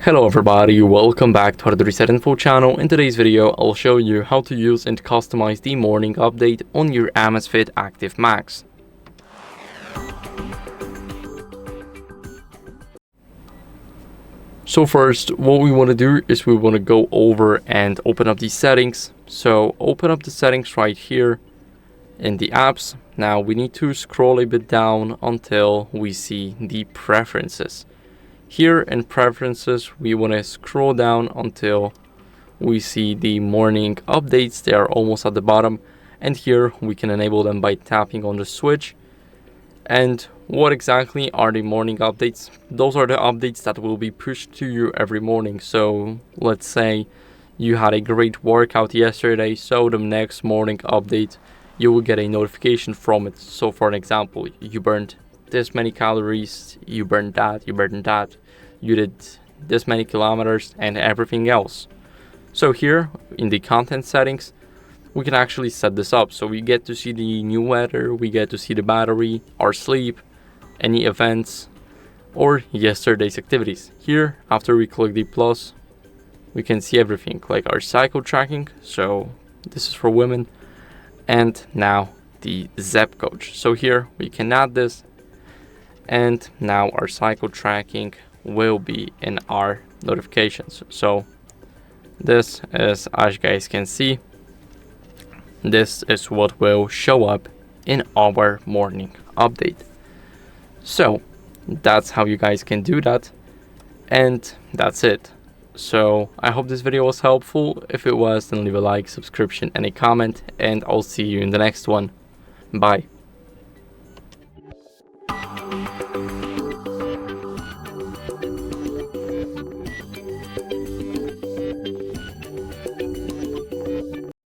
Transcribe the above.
Hello everybody, welcome back to HardReset.Info channel. In today's video, I'll show you how to use and customize the morning update on your AMAZFIT Active Max. So first, what we want to do is we want to go over and open up these settings. So open up the settings right here in the apps. Now we need to scroll a bit down until we see the preferences. Here in preferences, we want to scroll down until we see the morning updates. They are almost at the bottom, and here we can enable them by tapping on the switch. And what exactly are the morning updates? Those are the updates that will be pushed to you every morning. So let's say you had a great workout yesterday, so the next morning update you will get a notification from it. So for an example, you burned this many calories, you burned that, you did this many kilometers, and everything else. So here in the content settings, we can actually set this up. So we get to see the new weather, we get to see the battery, our sleep, any events, or yesterday's activities. Here, after we click the plus, we can see everything like our cycle tracking. So this is for women. And now the ZEP coach. So here we can add this, and now our cycle tracking will be in our notifications. So this is, as you guys can see, this is what will show up in our morning update. So that's how you guys can do that, and that's it. So I hope this video was helpful. If it was, then leave a like, subscription, and a comment, and I'll see you in the next one. Bye.